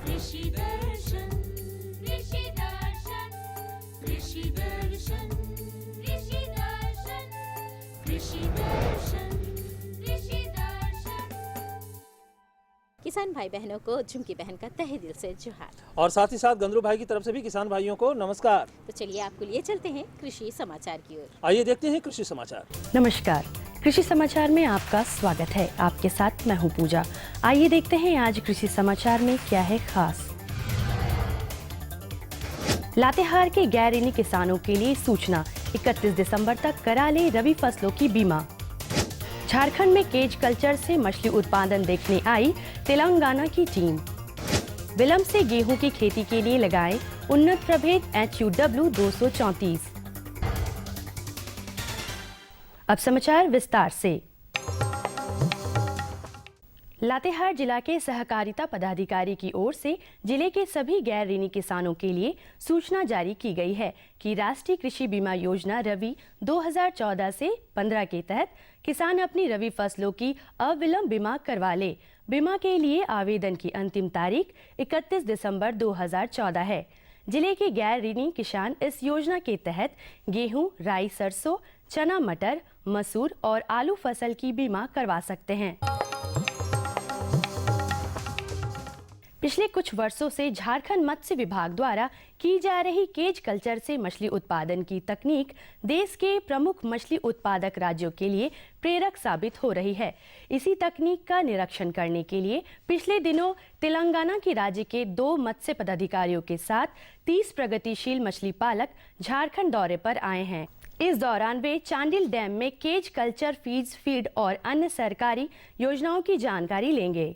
कृषि दर्शन कृषि दर्शन कृषि दर्शन कृषि दर्शन कृषि दर्शन कृषि दर्शन। किसान भाई बहनों को झुमकी बहन का तहे दिल से जोहार। और साथ ही साथ गंदरू भाई की तरफ से भी किसान भाइयों को नमस्कार। तो चलिए आपको लिए चलते हैं कृषि समाचार की ओर। आइए देखते हैं कृषि समाचार। नमस्कार, कृषि समाचार में आपका स्वागत है। आपके साथ मैं हूं पूजा। आइए देखते हैं आज कृषि समाचार में क्या है खास। लातेहार के गैर ऋणी किसानों के लिए सूचना, 31 दिसंबर तक करा ले रबी फसलों की बीमा। झारखंड में केज कल्चर से मछली उत्पादन देखने आई तेलंगाना की टीम। विलंब से गेहूं की खेती के लिए लगाएं उन्नत प्रभेद HUW 234। अब समाचार विस्तार से। लातेहार जिला के सहकारिता पदाधिकारी की ओर से जिले के सभी गैर ऋणी किसानों के लिए सूचना जारी की गई है कि राष्ट्रीय कृषि बीमा योजना रबी 2014 से 15 के तहत किसान अपनी रबी फसलों की अविलंब बीमा करवा ले। बीमा के लिए आवेदन की अंतिम तारीख 31 दिसंबर 2014 है। जिले के गैर ऋणी किसान इस योजना के तहत गेहूं, राई, सरसों, चना, मटर, मसूर और आलू फसल की बीमा करवा सकते हैं। पिछले कुछ वर्षों से झारखंड मत्स्य विभाग द्वारा की जा रही केज कल्चर से मछली उत्पादन की तकनीक देश के प्रमुख मछली उत्पादक राज्यों के लिए प्रेरक साबित हो रही है। इसी तकनीक का निरीक्षण करने के लिए पिछले दिनों तेलंगाना के राज्य के 2 मत्स्य पदाधिकारियों के साथ 30 प्रगतिशील मछली पालक झारखंड दौरे पर आए हैं। इस दौरान वे चांडिल डैम में केज कल्चर फीड और अन्य सरकारी योजनाओं की जानकारी लेंगे।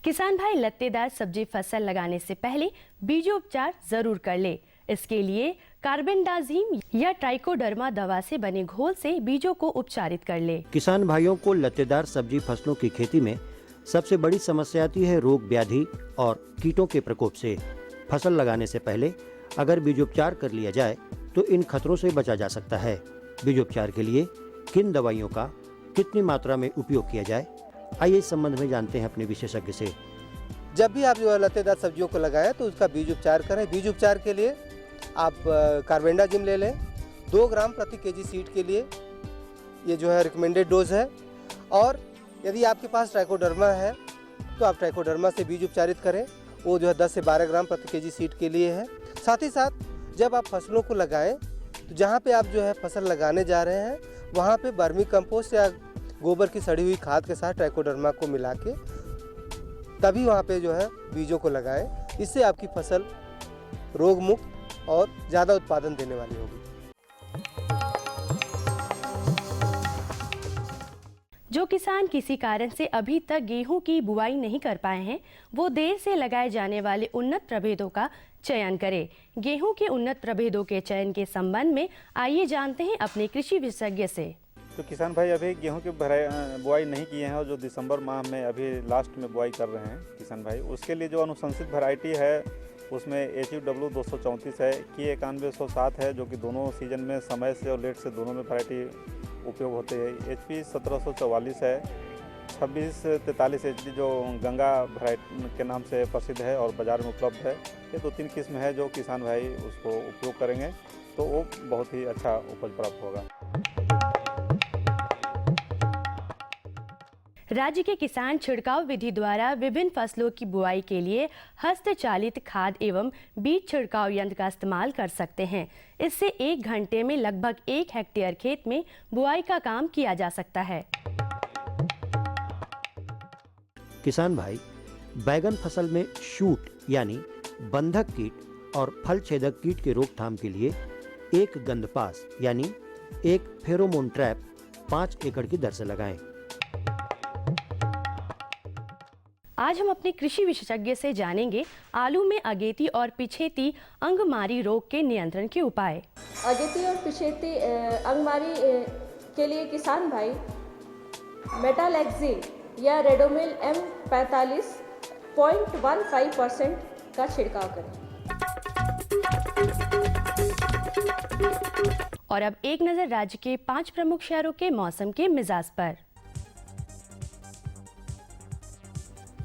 किसान भाई लत्तेदार सब्जी फसल लगाने से पहले बीजोपचार जरूर कर ले। इसके लिए कार्बेंडाजिम या ट्राइकोडर्मा दवा से बने घोल से बीजों को उपचारित कर ले। किसान भाइयों को लत्तेदार सब्जी फसलों की खेती में सबसे बड़ी समस्या आती है रोग, व्याधि और कीटों के प्रकोप से। फसल लगाने से पहले अगर बीजोपचार कर लिया जाए तो इन खतरों से बचा जा सकता है। बीजोपचार के लिए किन दवाइयों का कितनी मात्रा में उपयोग किया जाए, आइए इस संबंध में जानते हैं अपने विशेषज्ञ से। जब भी आप जो है लत्तेदार सब्जियों को लगाएं तो उसका बीज उपचार करें। बीज उपचार के लिए आप कार्बेंडाजिम ले लें 2 ग्राम प्रति केजी सीड के लिए, ये जो है रिकमेंडेड डोज है। और यदि आपके पास ट्राइकोडर्मा है तो आप ट्राइकोडर्मा से बीज उपचारित करें, वो जो है 10 से 12 ग्राम प्रति केजी सीड के लिए है। साथ ही साथ जब आप फसलों को लगाएं तो जहाँ पे आप जो है फसल लगाने जा रहे हैं वहाँ पे वर्मी कंपोस्ट या गोबर की सड़ी हुई खाद के साथ ट्राइकोडर्मा को मिला के तभी वहाँ पे जो है बीजों को लगाएं। इससे आपकी फसल रोग मुक्त और ज़्यादा उत्पादन देने वाली होगी। जो किसान किसी कारण से अभी तक गेहूं की बुआई नहीं कर पाए हैं, वो देर से लगाए जाने वाले उन्नत प्रभेदों का चयन करें। गेहूं के उन्नत प्रभेदों के चयन के संबंध में आइए जानते हैं अपने कृषि विशेषज्ञ से। तो किसान भाई अभी गेहूं की बुआई नहीं किए हैं और जो दिसंबर माह में अभी लास्ट में बुआई कर रहे हैं किसान भाई, उसके लिए जो अनुशंसित वैरायटी है उसमें HUW 234 है, की 9107 है, जो कि दोनों सीजन में समय से और लेट से दोनों में वैरायटी उपयोग होते हैं। HP 1744 है, 2643 HD जो गंगा वैरायटी के नाम से प्रसिद्ध है और बाज़ार में उपलब्ध है। ये 2-3 किस्म है जो किसान भाई उसको उपयोग करेंगे तो वो बहुत ही अच्छा उपज प्राप्त होगा। राज्य के किसान छिड़काव विधि द्वारा विभिन्न फसलों की बुआई के लिए हस्तचालित खाद एवं बीज छिड़काव यंत्र का इस्तेमाल कर सकते हैं। इससे 1 घंटे में लगभग 1 हेक्टेयर खेत में बुआई का काम किया जा सकता है। किसान भाई बैगन फसल में शूट यानी बंधक कीट और फल छेदक कीट के रोकथाम के लिए एक गंधपास यानी एक फेरोमोन ट्रैप 5 एकड़ की दर से लगाएं। आज हम अपने कृषि विशेषज्ञ से जानेंगे आलू में अगेती और पिछेती अंगमारी रोग के नियंत्रण के उपाय। अगेती और पिछेती अंगमारी के लिए किसान भाई मेटालैक्सिन या रेडोमिल M45.15% का छिड़काव करें। और अब एक नजर राज्य के 5 प्रमुख शहरों के मौसम के मिजाज पर।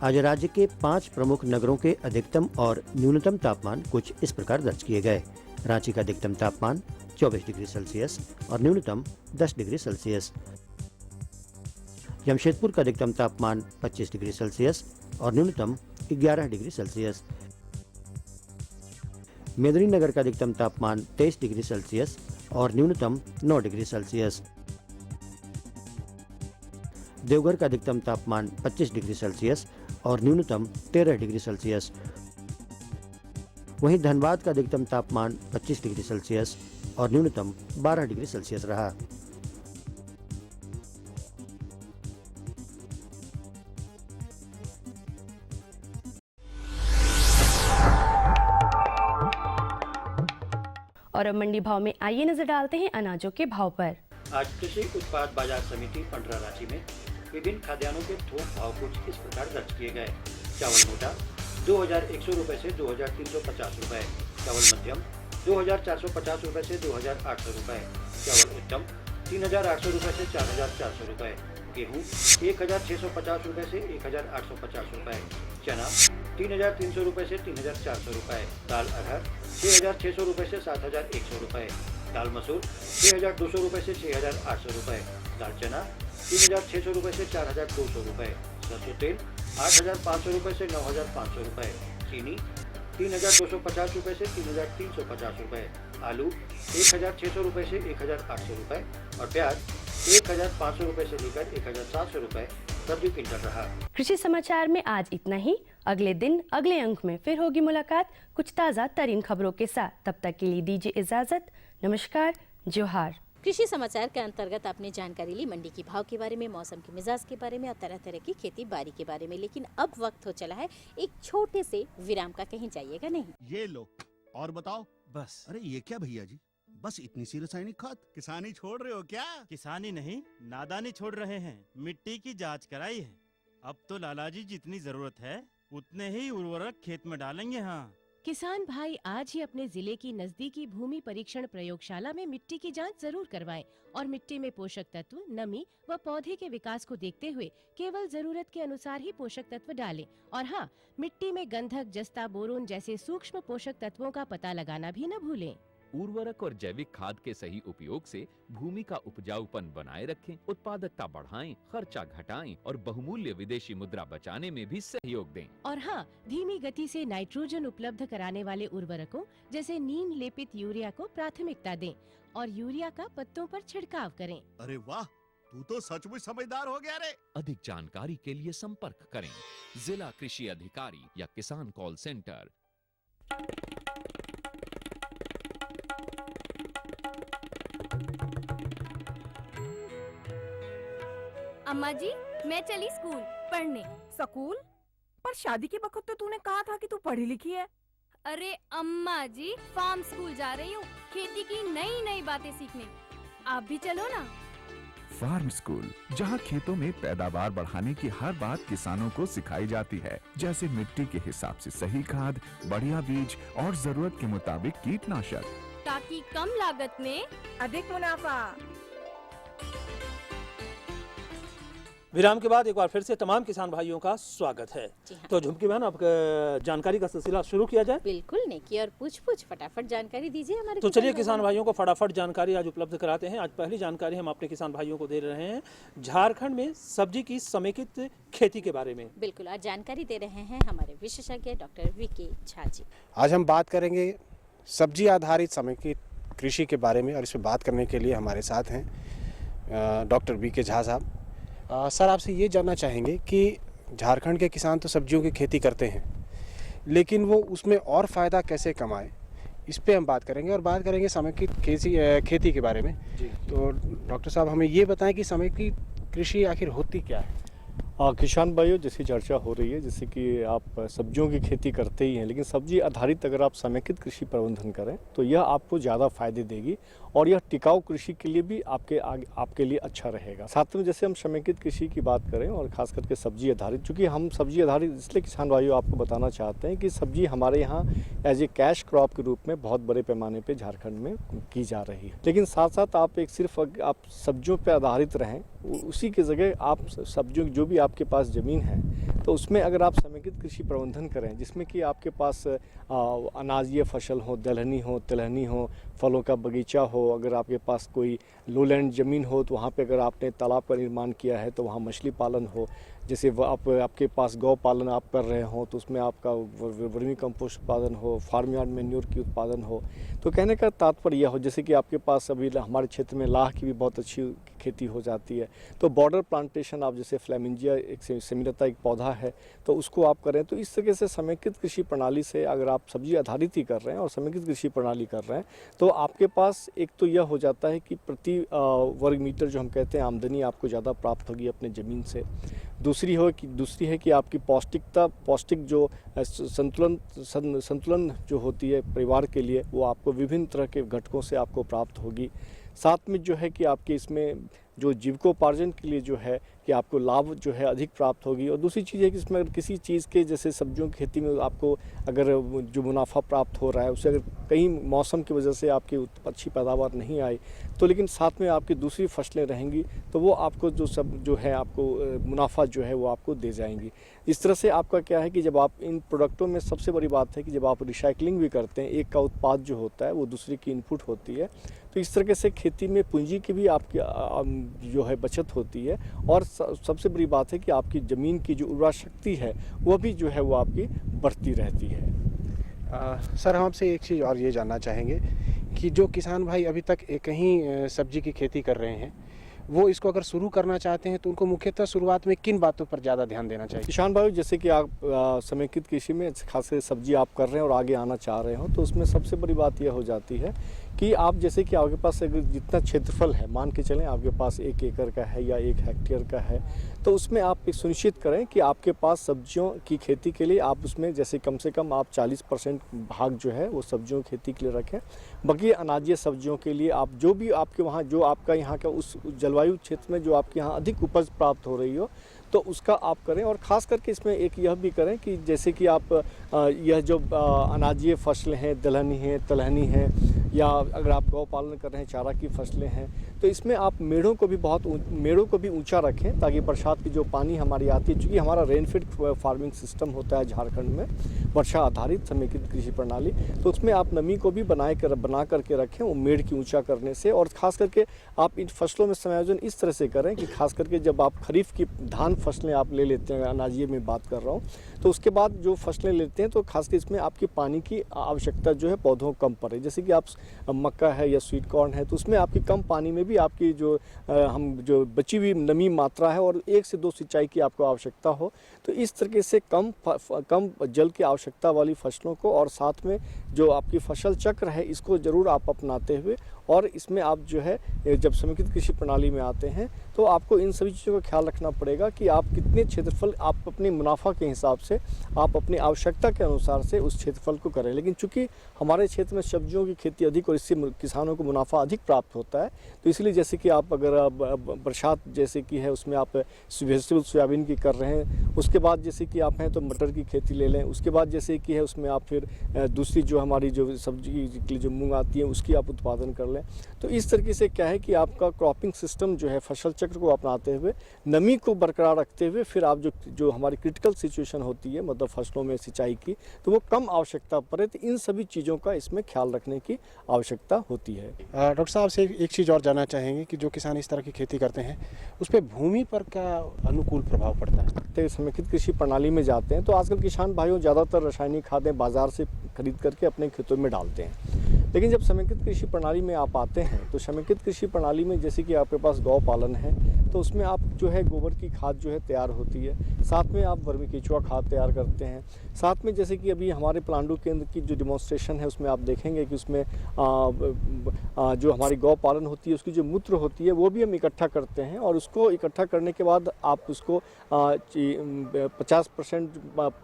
आज राज्य के 5 प्रमुख नगरों के अधिकतम और न्यूनतम तापमान कुछ इस प्रकार दर्ज किए गए। रांची का अधिकतम तापमान 24 डिग्री सेल्सियस और न्यूनतम 10 डिग्री सेल्सियस। जमशेदपुर का अधिकतम तापमान 25 डिग्री सेल्सियस और न्यूनतम 11 डिग्री सेल्सियस। मेदिनीनगर का अधिकतम तापमान 23 डिग्री सेल्सियस और न्यूनतम 9 डिग्री सेल्सियस। देवघर का अधिकतम तापमान 25 डिग्री सेल्सियस और न्यूनतम 13 डिग्री सेल्सियस। वहीं धनबाद का अधिकतम तापमान 25 डिग्री सेल्सियस और न्यूनतम 12 डिग्री सेल्सियस रहा। और अब मंडी भाव में आइए नजर डालते हैं अनाजों के भाव पर। आज कृषि उत्पाद बाजार समिति पंडरा रांची में विभिन्न खाद्यान्नों के थोक भाव कुछ इस प्रकार दर्ज किए गए। चावल मोटा 2100 रुपए से 2350 रुपए, चावल मध्यम 2450 रुपए से 2800 रुपए, चावल उत्तम 3800 रुपए से 4400 रुपए, गेहूँ 1650 रुपए से 1850 रुपए, चना 3300 रुपए से 3400 रुपए, दाल अरहर 6600 रुपए से 7100 रुपए, दाल मसूर 6200 रुपए से 6800 रुपए, दाल चना 3600 रुपए से 4200 रुपए, सरसों तेल 8500 रुपए से 9500 रुपए, चीनी 3250 रुपए से 3350 रुपए, आलू 1600 रुपए से 1800 रुपए और प्याज 1500 रुपए से लेकर 1700 रुपए प्रति क्विंटल रहा। कृषि समाचार में आज इतना ही। अगले दिन अगले अंक में फिर होगी मुलाकात कुछ ताज़ा तरीन खबरों के साथ। तब तक के लिए दीजिए इजाजत। नमस्कार, जोहार। कृषि समाचार के अंतर्गत आपने जानकारी ली मंडी की भाव के बारे में, मौसम के मिजाज के बारे में और तरह तरह की खेती बाड़ी के बारे में। लेकिन अब वक्त हो चला है एक छोटे से विराम का, कहीं जाइएगा नहीं। ये लो और बताओ। बस। अरे ये क्या भैया जी, बस इतनी सी रासायनिक खाद? किसानी छोड़ रहे हो क्या? किसानी नहीं, नादानी छोड़ रहे हैं। मिट्टी की जांच कराई है। अब तो लालाजी जितनी जरूरत है उतने ही उर्वरक खेत में डालेंगे। हाँ, किसान भाई आज ही अपने जिले की नजदीकी भूमि परीक्षण प्रयोगशाला में मिट्टी की जांच जरूर करवाएं और मिट्टी में पोषक तत्व, नमी व पौधे के विकास को देखते हुए केवल जरूरत के अनुसार ही पोषक तत्व डालें। और हाँ, मिट्टी में गंधक, जस्ता, बोरोन जैसे सूक्ष्म पोषक तत्वों का पता लगाना भी न भूलें। उर्वरक और जैविक खाद के सही उपयोग से भूमि का उपजाऊपन बनाए रखें, उत्पादकता बढ़ाएं, खर्चा घटाएं और बहुमूल्य विदेशी मुद्रा बचाने में भी सहयोग दें। और हाँ, धीमी गति से नाइट्रोजन उपलब्ध कराने वाले उर्वरकों जैसे नीम लेपित यूरिया को प्राथमिकता दें और यूरिया का पत्तों पर छिड़काव करें। अरे वाह, तू तो सचमुच समझदार हो गया रे। अधिक जानकारी के लिए संपर्क करें जिला कृषि अधिकारी या किसान कॉल सेंटर। अम्मा जी, मैं चली स्कूल पढ़ने। स्कूल? पर शादी के वक्त तो तूने कहा था कि तू पढ़ी लिखी है। अरे अम्मा जी, फार्म स्कूल जा रही हूँ खेती की नई नई बातें सीखने। आप भी चलो ना। फार्म स्कूल, जहाँ खेतों में पैदावार बढ़ाने की हर बात किसानों को सिखाई जाती है, जैसे मिट्टी के हिसाब से सही खाद, बढ़िया बीज और जरूरत के मुताबिक कीटनाशक, ताकि कम लागत में अधिक मुनाफा। विराम के बाद एक बार फिर से तमाम किसान भाइयों का स्वागत है। हाँ। तो झुमकी बहन, अब जानकारी का सिलसिला शुरू किया जाए। बिल्कुल नेकी और पूछ फटाफट जानकारी दीजिए हमारे। तो चलिए किसान भाइयों को फटाफट जानकारी आज उपलब्ध कराते हैं। आज पहली जानकारी हम अपने किसान भाइयों को दे रहे हैं झारखंड में सब्जी की समेकित खेती के बारे में। बिल्कुल, आज जानकारी दे रहे हैं हमारे विशेषज्ञ डॉक्टर वीके झा जी। आज हम बात करेंगे सब्जी आधारित समेकित कृषि के बारे में और इस पर बात करने के लिए हमारे साथ हैं डॉक्टर वीके झा साहब। सर, आपसे ये जानना चाहेंगे कि झारखंड के किसान तो सब्जियों की खेती करते हैं, लेकिन वो उसमें और फ़ायदा कैसे कमाएं, इस पे हम बात करेंगे और बात करेंगे समेकित खेती के बारे में। तो डॉक्टर साहब, हमें ये बताएं कि समेकित कृषि आखिर होती क्या है? किसान भाइयों, जैसी चर्चा हो रही है, जैसे कि आप सब्जियों की खेती करते ही हैं, लेकिन सब्जी आधारित अगर आप समेकित कृषि प्रबंधन करें तो यह आपको ज़्यादा फायदे देगी और यह टिकाऊ कृषि के लिए भी आपके लिए अच्छा रहेगा। साथ में जैसे हम समेकित कृषि की बात करें और खास करके सब्जी आधारित, चूँकि हम सब्जी आधारित इसलिए किसान भाइयों आपको बताना चाहते हैं कि सब्जी हमारे यहाँ एज ए कैश क्रॉप के रूप में बहुत बड़े पैमाने पर झारखंड में की जा रही है। लेकिन साथ साथ आप सिर्फ आप सब्जियों पर आधारित रहें, उसी की जगह आप सब्जियों जो भी आपके पास ज़मीन है तो उसमें अगर आप समेकित कृषि प्रबंधन करें, जिसमें कि आपके पास अनाजीय फसल हो, दलहनी हो, तिलहनी हो, फलों का बगीचा हो, अगर आपके पास कोई लोलैंड ज़मीन हो तो वहाँ पे अगर आपने तालाब का निर्माण किया है तो वहाँ मछली पालन हो, जैसे आपके पास गौ पालन आप कर रहे हो तो उसमें आपका वर्मी कंपोस्ट उत्पादन हो, फार्म यार्ड मैन्योर की उत्पादन हो। तो कहने का तात्पर्य यह हो, जैसे कि आपके पास अभी हमारे क्षेत्र में लाह की भी बहुत अच्छी खेती हो जाती है, तो बॉर्डर प्लांटेशन आप जैसे फ्लेमिंजिया एक सेमिलता एक पौधा है तो उसको आप करें। तो इस तरीके से समेकित कृषि प्रणाली से अगर आप सब्जी आधारित ही कर रहे हैं और समेकित कृषि प्रणाली कर रहे हैं तो आपके पास एक तो यह हो जाता है कि प्रति वर्ग मीटर जो हम कहते हैं आमदनी आपको ज़्यादा प्राप्त होगी अपने ज़मीन से। दूसरी है कि आपकी पौष्टिक जो संतुलन जो होती है परिवार के लिए वो आपको विभिन्न तरह के घटकों से आपको प्राप्त होगी। साथ में जो है कि आपके इसमें जो जीविकोपार्जन के लिए जो है कि आपको लाभ जो है अधिक प्राप्त होगी। और दूसरी चीज़ है कि इसमें अगर किसी चीज़ के जैसे सब्जियों की खेती में आपको अगर जो मुनाफा प्राप्त हो रहा है उससे अगर कहीं मौसम की वजह से आपकी अच्छी पैदावार नहीं आई तो लेकिन साथ में आपकी दूसरी फसलें रहेंगी तो वो आपको जो है आपको मुनाफा जो है वो आपको दे जाएंगी। इस तरह से आपका क्या है कि जब आप इन प्रोडक्टों में सबसे बड़ी बात है कि जब आप रिसाइकलिंग भी करते हैं, एक का उत्पाद जो होता है वो दूसरे की इनपुट होती है, तो इस तरीके से खेती में पूंजी की भी आपकी जो है बचत होती है। और सबसे बड़ी बात है कि आपकी ज़मीन की जो उर्वरा शक्ति है वो भी जो है वो आपकी बढ़ती रहती है। सर हम आपसे एक चीज़ और ये जानना चाहेंगे कि जो किसान भाई अभी तक एक ही सब्जी की खेती कर रहे हैं वो इसको अगर शुरू करना चाहते हैं तो उनको मुख्यतः शुरुआत में किन बातों पर ज़्यादा ध्यान देना चाहिए? किसान भाई जैसे कि आप समेकित कृषि में खासकर सब्जी आप कर रहे हैं और आगे आना चाह रहे हो तो उसमें सबसे बड़ी बात यह हो जाती है कि आप जैसे कि आपके पास अगर जितना क्षेत्रफल है, मान के चलें आपके पास 1 एकड़ का है या 1 हेक्टेयर का है, तो उसमें आप सुनिश्चित करें कि आपके पास सब्जियों की खेती के लिए आप उसमें जैसे कम से कम आप 40% भाग जो है वो सब्जियों की खेती के लिए रखें। बाकी अनाजीय सब्जियों के लिए आप जो भी आपके वहाँ जो आपका यहाँ का उस जलवायु क्षेत्र में जो आपके यहाँ अधिक उपज प्राप्त हो रही हो तो उसका आप करें। और ख़ास करके इसमें एक यह भी करें कि जैसे कि आप यह जो अनाजीय फसलें हैं, दलहनी हैं, तिलहनी हैं, या अगर आप गौ पालन कर रहे हैं, चारा की फसलें हैं, तो इसमें आप मेड़ों को भी ऊंचा रखें ताकि बरसात की जो पानी हमारी आती है, चूँकि हमारा रेनफेड फार्मिंग सिस्टम होता है झारखंड में, वर्षा आधारित समेकित कृषि प्रणाली, तो उसमें आप नमी को भी बना करके रखें वो मेड़ की ऊंचा करने से। और ख़ास करके आप इन फसलों में समायोजन इस तरह से करें कि खास करके जब आप खरीफ की धान फसलें आप ले लेते हैं, अनाजीय में बात कर रहा हूँ, तो उसके बाद जो फसलें लेते हैं तो खासकर इसमें आपकी पानी की आवश्यकता जो है पौधों को कम पड़े। जैसे कि आप मक्का है या स्वीट कॉर्न है तो उसमें आपकी कम पानी में भी आपकी जो बची हुई नमी मात्रा है और 1 से 2 सिंचाई की आपको आवश्यकता हो, तो इस तरीके से कम जल की आवश्यकता वाली फसलों को और साथ में जो आपकी फसल चक्र है इसको ज़रूर आप अपनाते हुए, और इसमें आप जो है जब समेकित कृषि प्रणाली में आते हैं तो आपको इन सभी चीज़ों का ख्याल रखना पड़ेगा कि आप कितने क्षेत्रफल आप अपने मुनाफा के हिसाब से आप अपनी आवश्यकता के अनुसार से उस क्षेत्रफल को करें। लेकिन चूंकि हमारे क्षेत्र में सब्जियों की खेती अधिक और इससे किसानों को मुनाफा अधिक प्राप्त होता है, तो इसलिए जैसे कि आप अगर बरसात जैसे कि है उसमें आप वेजिटेबल सोयाबीन की कर रहे हैं, उसके बाद जैसे कि आप हैं तो मटर की खेती ले लें, उसके बाद जैसे कि है उसमें आप फिर दूसरी जो हमारी जो सब्जी के लिए जो मूंग आती है उसकी आप उत्पादन कर लें। तो इस तरीके से क्या है कि आपका क्रॉपिंग सिस्टम जो है फसल चक्र को अपनाते हुए नमी को बरकरार रखते हुए फिर आप जो हमारी क्रिटिकल सिचुएशन होती है मतलब फसलों में सिंचाई की तो वो कम आवश्यकता पड़े, तो इन सभी चीज़ों का इसमें ख्याल रखने की आवश्यकता होती है। डॉक्टर साहब से एक चीज़ और जानना चाहेंगे कि जो किसान इस तरह की खेती करते हैं उस पर भूमि पर क्या अनुकूल प्रभाव पड़ता है? तो समेकित कृषि प्रणाली में जाते हैं तो आजकल किसान भाइयों ज़्यादातर रासायनिक खादें बाजार से खरीद करके अपने खेतों में डालते हैं, लेकिन जब समेकित कृषि प्रणाली में आप आते हैं तो समेकित कृषि प्रणाली में जैसे कि आपके पास गौ पालन है तो उसमें आप जो है गोबर की खाद जो है तैयार होती है, साथ में आप वर्मी केचुआ खाद तैयार करते हैं, साथ में जैसे कि अभी हमारे पलांडू केंद्र की जो डिमॉन्स्ट्रेशन है उसमें आप देखेंगे कि उसमें जो हमारी गौ पालन होती है उसकी जो मूत्र होती है वो भी हम इकट्ठा करते हैं, और उसको इकट्ठा करने के बाद आप उसको 50%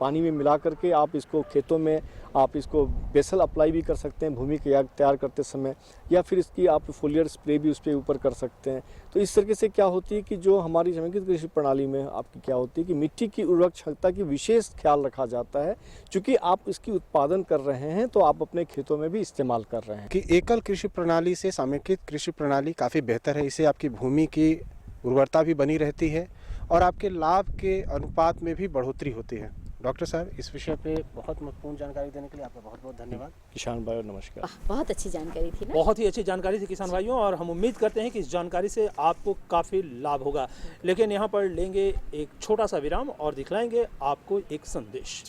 पानी में मिला करके आप इसको खेतों में आप इसको बेसल अप्लाई भी कर सकते हैं भूमि के तैयार करते समय, या फिर इसकी आप फोलियर स्प्रे भी उस पर ऊपर कर सकते हैं। तो इस तरीके से क्या होती है कि जो हमारी समेकित कृषि प्रणाली में आपकी क्या होती है कि मिट्टी की उर्वरक क्षमता की विशेष ख्याल रखा जाता है, क्योंकि आप इसकी उत्पादन कर रहे हैं तो आप अपने खेतों में भी इस्तेमाल कर रहे हैं। कि एकल कृषि प्रणाली से समेकित कृषि प्रणाली काफ़ी बेहतर है, इससे आपकी भूमि की उर्वरता भी बनी रहती है और आपके लाभ के अनुपात में भी बढ़ोतरी होती है। डॉक्टर साहब, इस विषय पे बहुत महत्वपूर्ण जानकारी देने के लिए आपका बहुत बहुत धन्यवाद। किसान भाइयों नमस्कार। बहुत अच्छी जानकारी थी ना। बहुत ही अच्छी जानकारी थी किसान भाइयों, और हम उम्मीद करते हैं कि इस जानकारी से आपको काफ़ी लाभ होगा। लेकिन यहाँ पर लेंगे एक छोटा सा विराम और दिखलाएंगे आपको एक संदेश।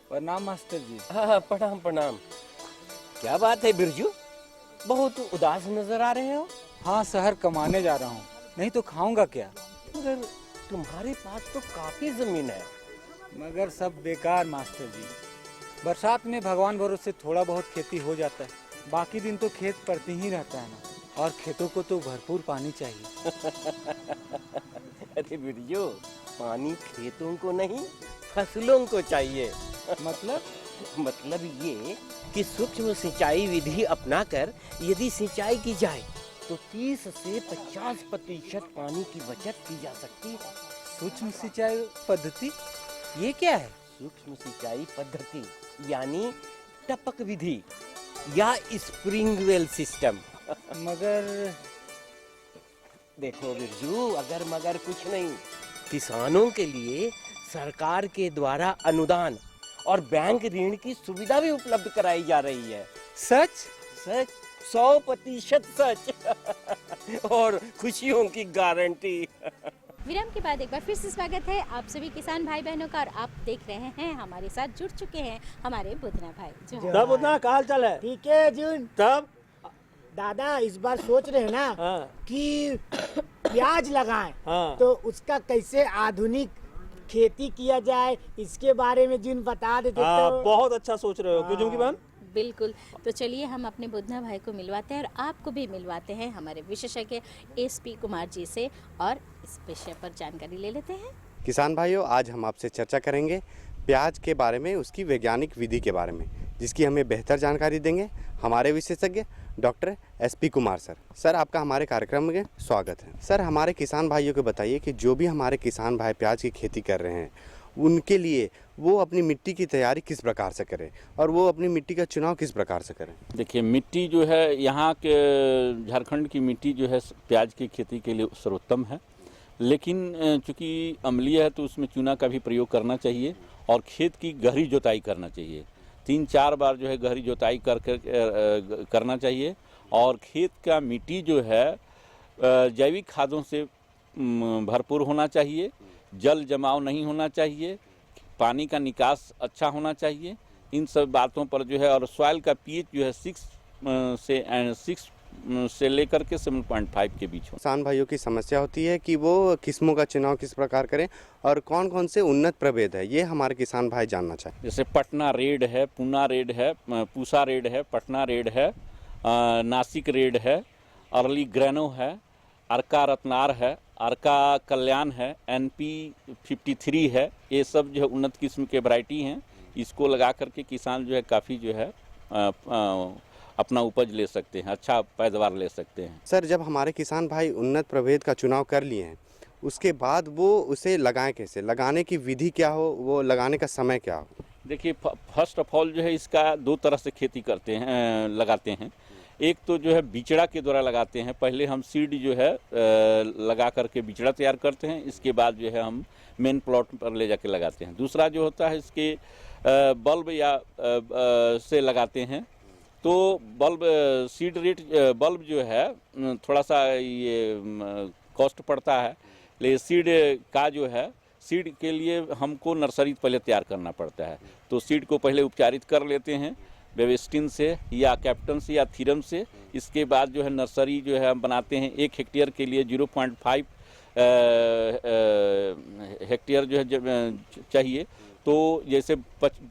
प्रणाम मास्टर जी। हाँ, प्रणाम प्रणाम। क्या बात है बिरजू, बहुत उदास नजर आ रहे हो? हाँ, शहर कमाने जा रहा हूँ, नहीं तो खाऊंगा क्या? मगर तुम्हारे पास तो काफी जमीन है। मगर सब बेकार मास्टर जी। बरसात में भगवान भरोसे थोड़ा बहुत खेती हो जाता है, बाकी दिन तो खेत पड़ती ही रहता है ना, और खेतों को तो भरपूर पानी चाहिए। अरे बिरजू, पानी खेतों को नहीं, फसलों को चाहिए। मतलब ये कि सूक्ष्म सिंचाई विधि अपनाकर यदि सिंचाई की जाए तो 30 से 50% पानी की बचत की जा सकती है। सूक्ष्म सिंचाई पद्धति ये क्या है? सूक्ष्म सिंचाई पद्धति यानी टपक विधि या स्प्रिंगवेल सिस्टम। मगर देखो बिरजू, अगर मगर कुछ नहीं, किसानों के लिए सरकार के द्वारा अनुदान और बैंक ऋण की सुविधा भी उपलब्ध कराई जा रही है। सच? सच, 100% सच। और खुशियों की गारंटी। विराम के बाद एक बार फिर से स्वागत है आप सभी किसान भाई बहनों का, और आप देख रहे हैं हमारे साथ जुड़ चुके हैं हमारे बुधना भाई। तब बुधना का हाल चाल है? ठीक है जुन। तब दादा इस बार सोच रहे हैं ना कि प्याज लगाएं, तो उसका कैसे आधुनिक खेती किया जाए, इसके बारे में जिन बता देते तो। बहुत अच्छा सोच रहे हो, क्यों झुमकी बहन? बिल्कुल, तो चलिए हम अपने बुधना भाई को मिलवाते हैं और आपको भी मिलवाते हैं हमारे विशेषज्ञ SP कुमार जी से, और इस विषय पर जानकारी ले लेते हैं। किसान भाइयों, आज हम आपसे चर्चा करेंगे प्याज के बारे में, उसकी वैज्ञानिक विधि के बारे में, जिसकी हमें बेहतर जानकारी देंगे हमारे विशेषज्ञ doctor SP Kumar sir. Sir, आपका हमारे कार्यक्रम में स्वागत है। सर, हमारे किसान भाइयों को बताइए कि जो भी हमारे किसान भाई प्याज की खेती कर रहे हैं, उनके लिए वो अपनी मिट्टी की तैयारी किस प्रकार से करें और वो अपनी मिट्टी का चुनाव किस प्रकार से करें? देखिए, मिट्टी जो है यहाँ के झारखंड की मिट्टी जो है प्याज की खेती के लिए सर्वोत्तम है, लेकिन चूँकि अम्लीय है तो उसमें चूना का भी प्रयोग करना चाहिए और खेत की गहरी जोताई करना चाहिए। 3-4 बार जो है गहरी जोताई करना चाहिए, और खेत का मिट्टी जो है जैविक खादों से भरपूर होना चाहिए, जल जमाव नहीं होना चाहिए, पानी का निकास अच्छा होना चाहिए। इन सब बातों पर जो है, और सॉइल का पीएच जो है 6 से लेकर के 7.5 के बीच हो। किसान भाइयों की समस्या होती है कि वो किस्मों का चुनाव किस प्रकार करें और कौन कौन से उन्नत प्रभेद है, ये हमारे किसान भाई जानना चाहें। जैसे पटना रेड है, पूना रेड है, पूसा रेड है, पटना रेड है, नासिक रेड है, अर्ली ग्रेनो है, अर्का रत्नार है, अर्का कल्याण है, NP 53 है। ये सब जो है उन्नत किस्म के वैरायटी हैं। इसको लगा करके किसान जो है काफ़ी जो है अपना उपज ले सकते हैं, अच्छा पैदावार ले सकते हैं। सर, जब हमारे किसान भाई उन्नत प्रभेद का चुनाव कर लिए हैं, उसके बाद वो उसे लगाएं कैसे, लगाने की विधि क्या हो, वो लगाने का समय क्या हो? देखिए, फर्स्ट ऑफ ऑल जो है इसका 2 तरह से खेती करते हैं, लगाते हैं। एक तो जो है बिचड़ा के द्वारा लगाते हैं। पहले हम सीड जो है लगा करके बिचड़ा तैयार करते हैं, इसके बाद जो है हम मेन प्लॉट पर ले जाके लगाते हैं। दूसरा जो होता है इसके बल्ब या से लगाते हैं। तो बल्ब सीड रेट बल्ब जो है थोड़ा सा ये कॉस्ट पड़ता है, लेकिन सीड का जो है, सीड के लिए हमको नर्सरी पहले तैयार करना पड़ता है। तो सीड को पहले उपचारित कर लेते हैं बेविस्टिन से या कैप्टन से या थीरम से। इसके बाद जो है नर्सरी जो है हम बनाते हैं। 1 हेक्टेयर के लिए 0.5 हेक्टेयर जो है चाहिए। तो जैसे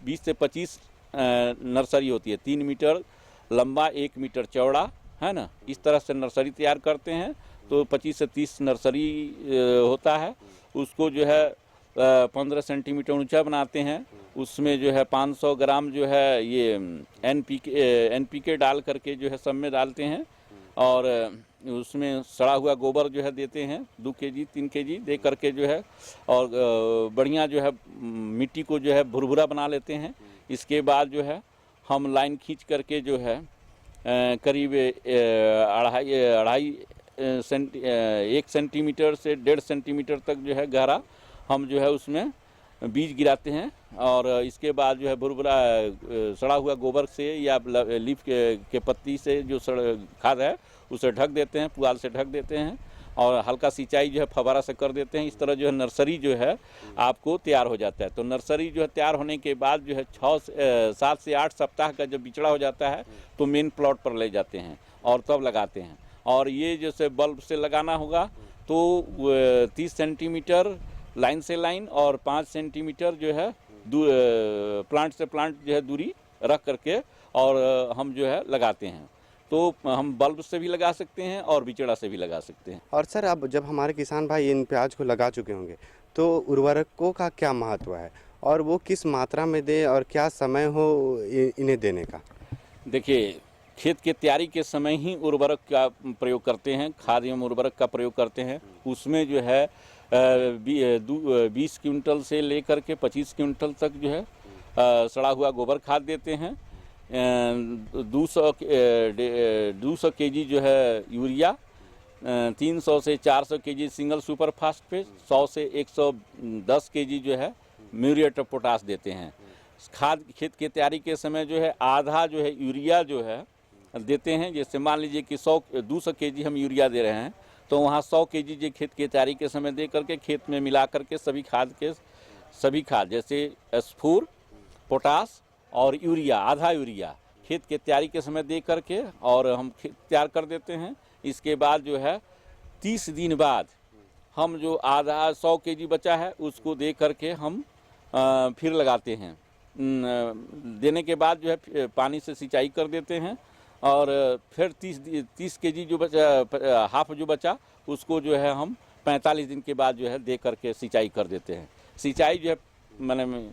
20 से 25 नर्सरी होती है, 3 मीटर लंबा, 1 मीटर चौड़ा, है ना। इस तरह से नर्सरी तैयार करते हैं। तो 25 से 30 नर्सरी होता है। उसको जो है 15 सेंटीमीटर ऊंचा बनाते हैं। उसमें जो है 500 ग्राम जो है ये NPK डाल करके जो है सब में डालते हैं, और उसमें सड़ा हुआ गोबर जो है देते हैं 2 kg 3 kg दे करके जो है, और बढ़िया जो है मिट्टी को जो है भुरभुरा बना लेते हैं। इसके बाद जो है हम लाइन खींच करके जो है करीब 1 सेंटीमीटर से 1.5 सेंटीमीटर तक जो है गहरा हम जो है उसमें बीज गिराते हैं। और इसके बाद जो है बुरबुरा सड़ा हुआ गोबर से या लीफ के पत्ती से जो खाद है उसे ढक देते हैं, पुआल से ढक देते हैं और हल्का सिंचाई जो है फव्वारा से कर देते हैं। इस तरह जो है नर्सरी जो है आपको तैयार हो जाता है। तो नर्सरी जो है तैयार होने के बाद जो है 7 से 8 सप्ताह का जब बिचड़ा हो जाता है तो मेन प्लॉट पर ले जाते हैं और तब लगाते हैं। और ये जैसे बल्ब से लगाना होगा तो 30 सेंटीमीटर लाइन से लाइन और 5 सेंटीमीटर जो है प्लांट से प्लांट जो है दूरी रख करके और हम जो है लगाते हैं। तो हम बल्ब से भी लगा सकते हैं और बिचड़ा से भी लगा सकते हैं। और सर अब जब हमारे किसान भाई इन प्याज को लगा चुके होंगे तो उर्वरकों का क्या महत्व है और वो किस मात्रा में दे और क्या समय हो इन्हें देने का? देखिए, खेत के तैयारी के समय ही उर्वरक का प्रयोग करते हैं, खाद एवं उर्वरक का प्रयोग करते हैं। उसमें जो है 20 क्विंटल से लेकर के 25 क्विंटल तक जो है सड़ा हुआ गोबर खाद देते हैं। 200 केजी जो है यूरिया, 300 से 400 केजी सिंगल सुपर फास्फेट, 100 से 110 केजी जो है म्यूरेट ऑफ पोटास देते हैं। खाद खेत की तैयारी के समय जो है आधा जो है यूरिया जो है देते हैं। जैसे मान लीजिए कि 200 केजी हम यूरिया दे रहे हैं तो वहाँ 100 केजी जो खेत की तैयारी के समय दे करके खेत में मिला करके सभी खाद जैसे स्फूर, पोटास और यूरिया, आधा यूरिया खेत के तैयारी के समय दे करके और हम खेत तैयार कर देते हैं। इसके बाद जो है 30 दिन बाद हम जो आधा 100 केजी बचा है उसको दे करके हम फिर लगाते हैं। देने के बाद जो है पानी से सिंचाई कर देते हैं और फिर 30 केजी जो बचा, हाफ जो बचा उसको जो है हम 45 दिन के बाद जो है दे करके सिंचाई कर देते हैं। सिंचाई जो है मैंने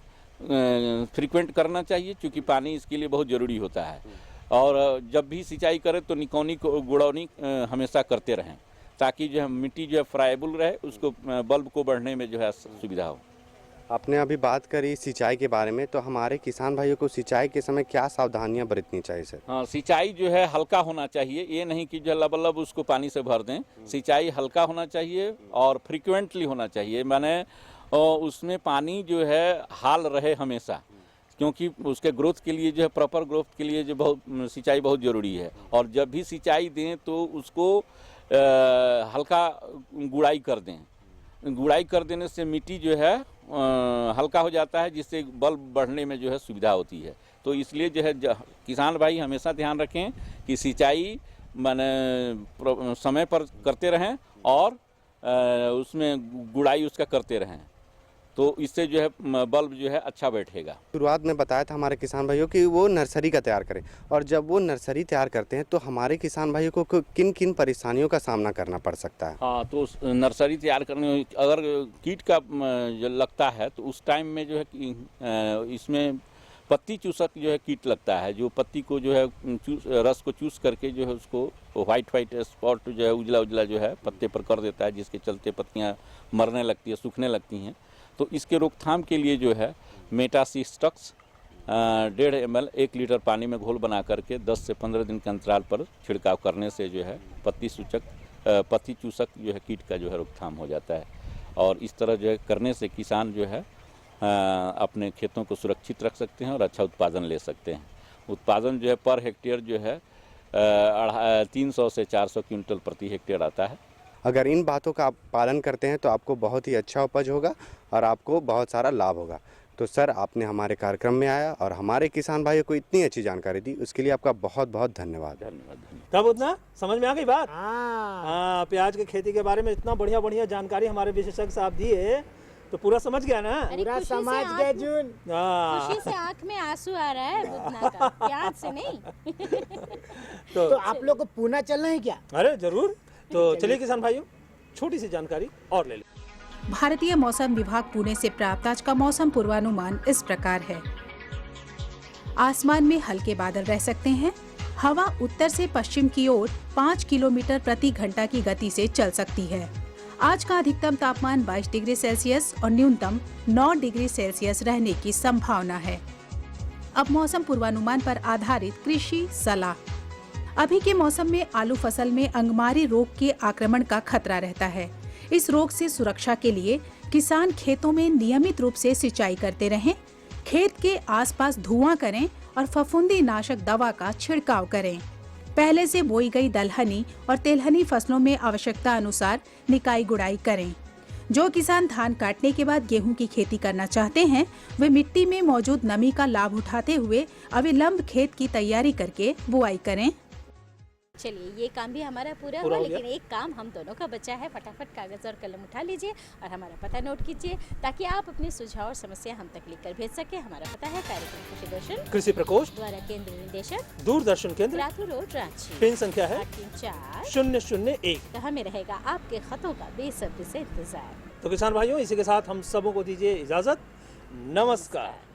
फ्रीक्वेंट करना चाहिए क्योंकि पानी इसके लिए बहुत ज़रूरी होता है। और जब भी सिंचाई करें तो निकौनी गुड़ौनी हमेशा करते रहें ताकि जो है मिट्टी जो है फ्राइबल रहे, उसको बल्ब को बढ़ने में जो है सुविधा हो। आपने अभी बात करी सिंचाई के बारे में, तो हमारे किसान भाइयों को सिंचाई के समय क्या सावधानियां बरतनी चाहिए सर? हाँ, सिंचाई जो है हल्का होना चाहिए, ये नहीं कि जो लबलब उसको पानी से भर दें। सिंचाई हल्का होना चाहिए और फ्रिक्वेंटली होना चाहिए, माने उसमें पानी जो है हाल रहे हमेशा, क्योंकि उसके ग्रोथ के लिए जो है प्रॉपर ग्रोथ के लिए जो बहुत सिंचाई बहुत ज़रूरी है। और जब भी सिंचाई दें तो उसको हल्का गुड़ाई कर दें। गुड़ाई कर देने से मिट्टी जो है हल्का हो जाता है, जिससे बल्ब बढ़ने में जो है सुविधा होती है। तो इसलिए जो है किसान भाई हमेशा ध्यान रखें कि सिंचाई माने समय पर करते रहें और उसमें गुड़ाई उसका करते रहें, तो इससे जो है बल्ब जो है अच्छा बैठेगा। शुरुआत में बताया था हमारे किसान भाइयों कि वो नर्सरी का तैयार करें, और जब वो नर्सरी तैयार करते हैं तो हमारे किसान भाइयों को किन किन परेशानियों का सामना करना पड़ सकता है? हाँ, तो नर्सरी तैयार करने में अगर कीट का जो लगता है तो उस टाइम में जो है इसमें पत्ती चूसक जो है कीट लगता है, जो पत्ती को जो है रस को चूस करके जो है उसको वाइट स्पॉट जो है उजला उजला जो है पत्ते पर कर देता है, जिसके चलते पत्तियाँ मरने लगती है, सूखने लगती हैं। तो इसके रोकथाम के लिए जो है मेटासिस्टक्स 1.5 ml 1 लीटर पानी में घोल बना करके 10 से 15 दिन के अंतराल पर छिड़काव करने से जो है पत्ती चूसक जो है कीट का जो है रोकथाम हो जाता है। और इस तरह जो है करने से किसान जो है अपने खेतों को सुरक्षित रख सकते हैं और अच्छा उत्पादन ले सकते हैं। उत्पादन जो है पर हेक्टेयर जो है 300 से 400 क्विंटल प्रति हेक्टेयर आता है। अगर इन बातों का आप पालन करते हैं तो आपको बहुत ही अच्छा उपज होगा और आपको बहुत सारा लाभ होगा। तो सर, आपने हमारे कार्यक्रम में आया और हमारे किसान भाइयों को इतनी अच्छी जानकारी दी, उसके लिए आपका बहुत बहुत धन्यवाद। तब उतना समझ में आ गई बात? हाँ, प्याज की खेती के बारे में इतना बढ़िया जानकारी हमारे विशेषज्ञ साहब दिए, तो पूरा समझ गया ना? पूरा समझ गए जून। खुशी से आंख में आंसू आ रहा है बुतना का, प्याज से नहीं। तो आप लोग को पूना चलना है क्या? अरे जरूर। तो चलिए किसान भाइयों, छोटी सी जानकारी और ले लें। भारतीय मौसम विभाग पुणे से प्राप्त आज का मौसम पूर्वानुमान इस प्रकार है। आसमान में हल्के बादल रह सकते हैं। हवा उत्तर से पश्चिम की ओर 5 किलोमीटर प्रति घंटा की गति से चल सकती है। आज का अधिकतम तापमान 22 डिग्री सेल्सियस और न्यूनतम 9 डिग्री सेल्सियस रहने की संभावना है। अब मौसम पूर्वानुमान पर आधारित कृषि सलाह। अभी के मौसम में आलू फसल में अंगमारी रोग के आक्रमण का खतरा रहता है। इस रोग से सुरक्षा के लिए किसान खेतों में नियमित रूप से सिंचाई करते रहें, खेत के आसपास धुआं करें और फफूंदी नाशक दवा का छिड़काव करें। पहले से बोई गई दलहनी और तेलहनी फसलों में आवश्यकता अनुसार निकाई गुड़ाई करें। जो किसान धान काटने के बाद गेहूं की खेती करना चाहते हैं, वे मिट्टी में मौजूद नमी का लाभ उठाते हुए अविलंब खेत की तैयारी करके बुआई करें। चलिए, ये काम भी हमारा पूरा पूरा हुआ, हो गया। लेकिन एक काम हम दोनों का बचा है। फटाफट कागज और कलम उठा लीजिए और हमारा पता नोट कीजिए, ताकि आप अपने सुझाव और समस्या हम तक लिखकर भेज सके। हमारा पता है कार्यक्रम कृषि दर्शन, कृषि प्रकोष्ठ, द्वारा केंद्र निदेशक, दूरदर्शन केंद्र, राथू रोड, रांची। पिन संख्या है 834 तो हमें रहेगा आपके खतों का बेसब्री से इंतजार। तो किसान भाइयों, इसी के साथ हम सबों को दीजिए इजाजत। नमस्कार।